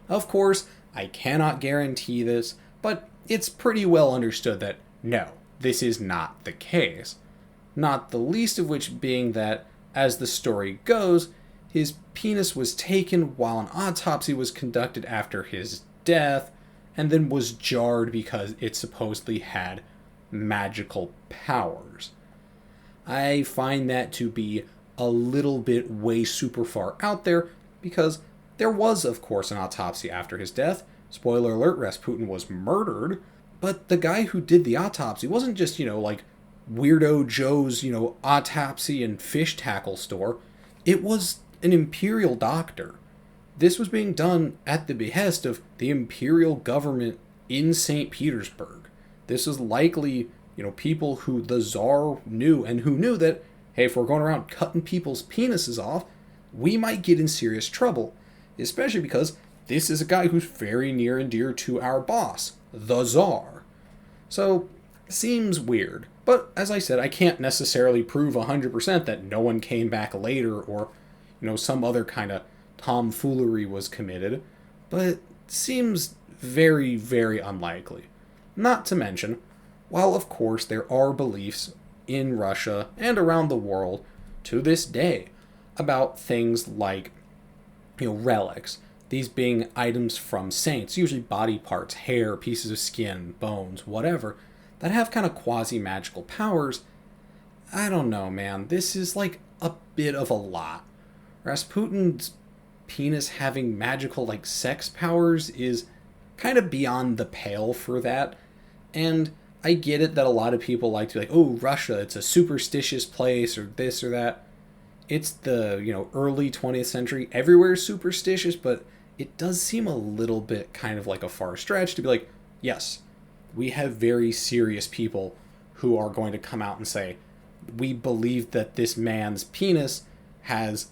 Of course, I cannot guarantee this, but it's pretty well understood that no, this is not the case. Not the least of which being that, as the story goes, his penis was taken while an autopsy was conducted after his death, and then was jarred because it supposedly had magical powers. I find that to be a little bit way super far out there, because there was, of course, an autopsy after his death. Spoiler alert, Rasputin was murdered, but the guy who did the autopsy wasn't just, like Weirdo Joe's, autopsy and fish tackle store. It was an imperial doctor. This was being done at the behest of the imperial government in St. Petersburg. This was likely, people who the Tsar knew, and who knew that, hey, if we're going around cutting people's penises off, we might get in serious trouble. Especially because this is a guy who's very near and dear to our boss, the Tsar. So, seems weird. But, as I said, I can't necessarily prove 100% that no one came back later, or, some other kind of tomfoolery was committed. But it seems very, very unlikely. Not to mention, while of course there are beliefs in Russia and around the world to this day about things like, relics. These being items from saints, usually body parts, hair, pieces of skin, bones, whatever, that have kind of quasi-magical powers. I don't know, man. This is like a bit of a lot. Rasputin's penis having magical, sex powers is kind of beyond the pale for that. And I get it that a lot of people like to be like, oh, Russia, it's a superstitious place, or this or that. It's the, early 20th century. Everywhere's superstitious, but it does seem a little bit kind of like a far stretch to be like, yes, we have very serious people who are going to come out and say, we believe that this man's penis has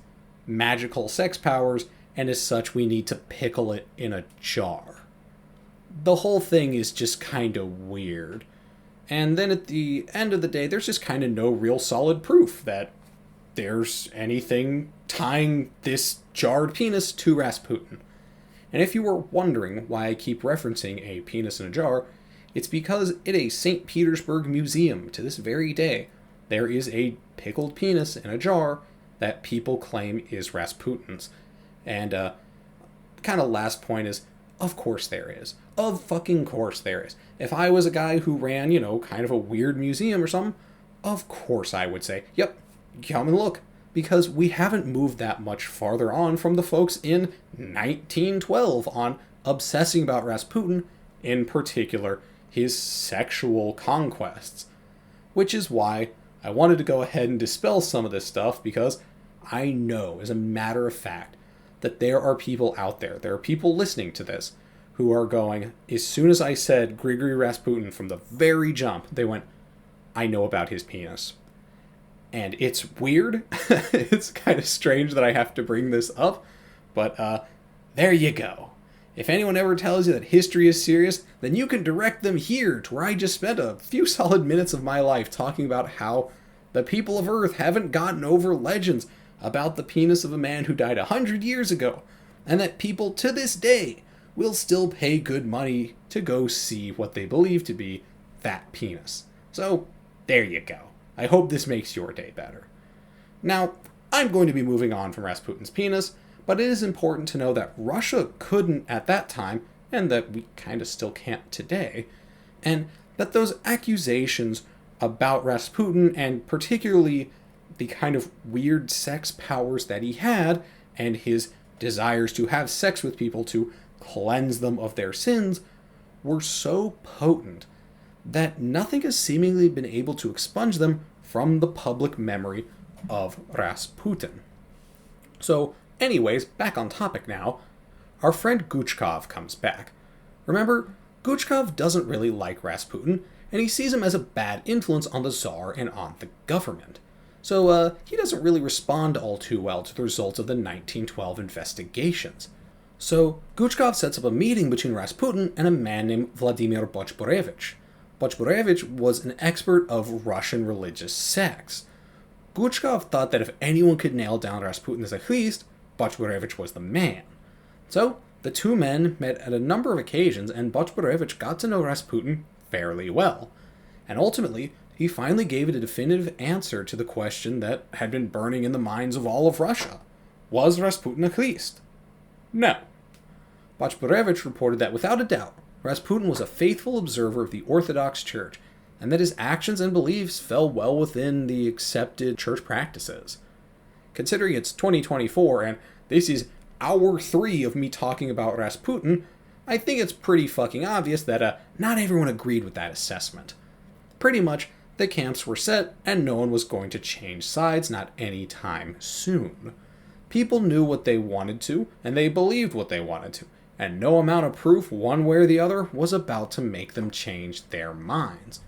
magical sex powers, and as such we need to pickle it in a jar. The whole thing is just kind of weird. And then at the end of the day, there's just kind of no real solid proof that there's anything tying this jarred penis to Rasputin. And if you were wondering why I keep referencing a penis in a jar, it's because at a St. Petersburg museum to this very day, there is a pickled penis in a jar that people claim is Rasputin's. And kind of last point is, of course there is. Of fucking course there is. If I was a guy who ran, kind of a weird museum or something, of course I would say, yep, come and look. Because we haven't moved that much farther on from the folks in 1912 on obsessing about Rasputin, in particular, his sexual conquests. Which is why I wanted to go ahead and dispel some of this stuff, because I know, as a matter of fact, that there are people out there, there are people listening to this, who are going, as soon as I said Grigory Rasputin from the very jump, they went, I know about his penis. And it's weird. It's kind of strange that I have to bring this up, but there you go. If anyone ever tells you that history is serious, then you can direct them here to where I just spent a few solid minutes of my life talking about how the people of Earth haven't gotten over legends about the penis of a man who died 100 years ago, and that people to this day will still pay good money to go see what they believe to be that penis. So, there you go. I hope this makes your day better. Now, I'm going to be moving on from Rasputin's penis, but it is important to know that Russia couldn't at that time, and that we kind of still can't today, and that those accusations about Rasputin, and particularly the kind of weird sex powers that he had, and his desires to have sex with people to cleanse them of their sins, were so potent that nothing has seemingly been able to expunge them from the public memory of Rasputin. So, anyways, back on topic now, our friend Guchkov comes back. Remember, Guchkov doesn't really like Rasputin, and he sees him as a bad influence on the Tsar and on the government. So, he doesn't really respond all too well to the results of the 1912 investigations. So, Guchkov sets up a meeting between Rasputin and a man named Vladimir Bochborevich. Bochborevich was an expert of Russian religious sects. Guchkov thought that if anyone could nail down Rasputin as a Khlyst, Bochborevich was the man. So, the two men met at a number of occasions, and Bochborevich got to know Rasputin fairly well. And ultimately, he finally gave it a definitive answer to the question that had been burning in the minds of all of Russia. Was Rasputin a Khlyst? No. Bochborevich reported that without a doubt, Rasputin was a faithful observer of the Orthodox Church, and that his actions and beliefs fell well within the accepted church practices. Considering it's 2024 and this is hour 3 of me talking about Rasputin, I think it's pretty fucking obvious that not everyone agreed with that assessment. Pretty much, the camps were set and no one was going to change sides, not anytime soon. People knew what they wanted to, and they believed what they wanted to, and no amount of proof one way or the other was about to make them change their minds.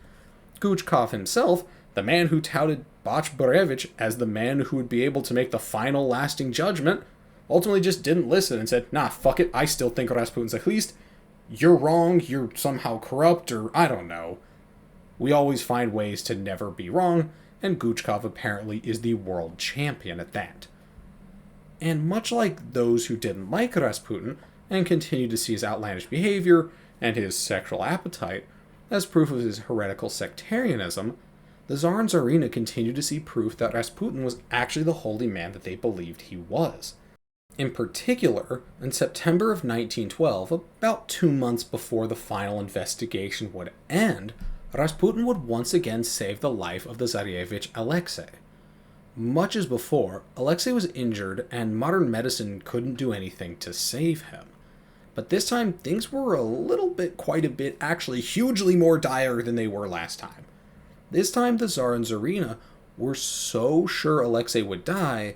Guchkov himself, the man who touted Bochborevich as the man who would be able to make the final lasting judgment, ultimately just didn't listen and said, nah, fuck it, I still think Rasputin's a Khlyst. You're wrong, you're somehow corrupt, or I don't know. We always find ways to never be wrong, and Guchkov apparently is the world champion at that. And much like those who didn't like Rasputin, and continued to see his outlandish behavior and his sexual appetite as proof of his heretical sectarianism, the Tsar and Tsarina continued to see proof that Rasputin was actually the holy man that they believed he was. In particular, in September of 1912, about 2 months before the final investigation would end, Rasputin would once again save the life of the Tsarevich Alexei. Much as before, Alexei was injured and modern medicine couldn't do anything to save him. But this time, things were quite a bit, actually hugely more dire than they were last time. This time, the Tsar and Tsarina were so sure Alexei would die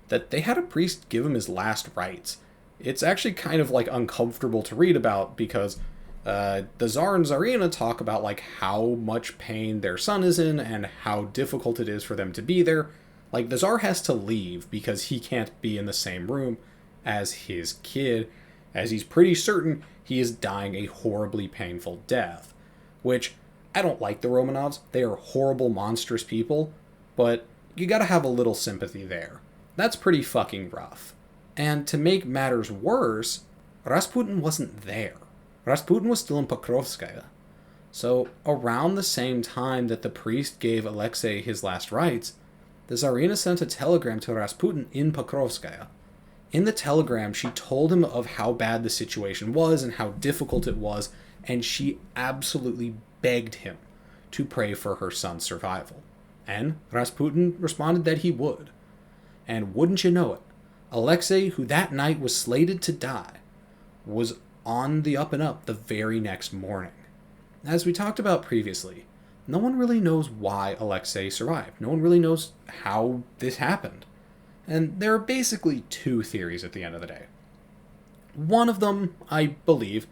that they had a priest give him his last rites. It's actually kind of uncomfortable to read about because the Tsar and Tsarina talk about how much pain their son is in and how difficult it is for them to be there. The Tsar has to leave because he can't be in the same room as his kid, as he's pretty certain he is dying a horribly painful death. Which, I don't like the Romanovs. They are horrible, monstrous people, but you gotta have a little sympathy there. That's pretty fucking rough. And to make matters worse, Rasputin wasn't there. Rasputin was still in Pokrovskaya. So, around the same time that the priest gave Alexei his last rites, the Tsarina sent a telegram to Rasputin in Pokrovskaya. In the telegram, she told him of how bad the situation was and how difficult it was, and she absolutely begged him to pray for her son's survival. And Rasputin responded that he would. And wouldn't you know it, Alexei, who that night was slated to die, was on the up and up the very next morning. As we talked about previously, no one really knows why Alexei survived. No one really knows how this happened. And there are basically 2 theories at the end of the day. One of them I believe,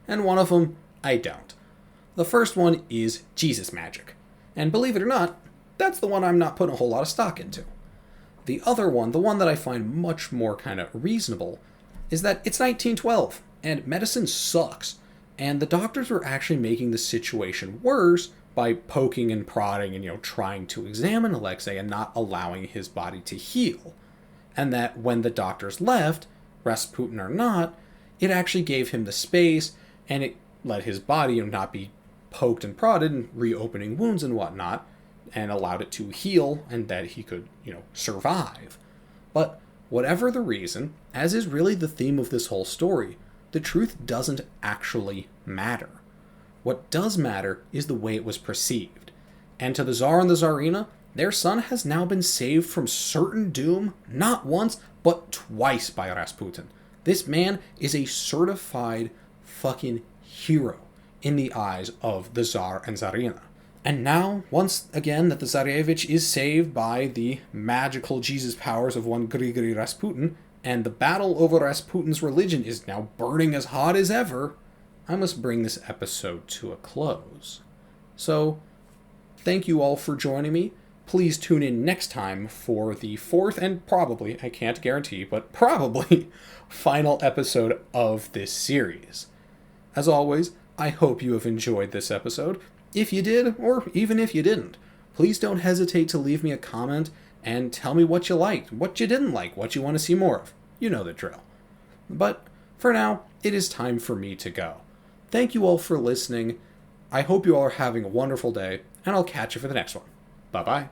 and one of them I don't. The first one is Jesus magic. And believe it or not, that's the one I'm not putting a whole lot of stock into. The other one, the one that I find much more kind of reasonable, is that it's 1912, and medicine sucks, and the doctors were actually making the situation worse by poking and prodding and, trying to examine Alexei and not allowing his body to heal. And that when the doctors left, Rasputin or not, it actually gave him the space, and it let his body not be poked and prodded and reopening wounds and whatnot, and allowed it to heal and that he could, survive. But whatever the reason, as is really the theme of this whole story, the truth doesn't actually matter. What does matter is the way it was perceived. And to the Tsar and the Tsarina, their son has now been saved from certain doom, not once, but twice by Rasputin. This man is a certified fucking hero in the eyes of the Tsar and Tsarina. And now, once again that the Tsarevich is saved by the magical Jesus powers of one Grigory Rasputin, and the battle over Rasputin's religion is now burning as hot as ever, I must bring this episode to a close. So, thank you all for joining me. Please tune in next time for the fourth and probably, I can't guarantee, but probably final episode of this series. As always, I hope you have enjoyed this episode. If you did, or even if you didn't, please don't hesitate to leave me a comment and tell me what you liked, what you didn't like, what you want to see more of. You know the drill. But for now, it is time for me to go. Thank you all for listening. I hope you all are having a wonderful day, and I'll catch you for the next one. Bye-bye.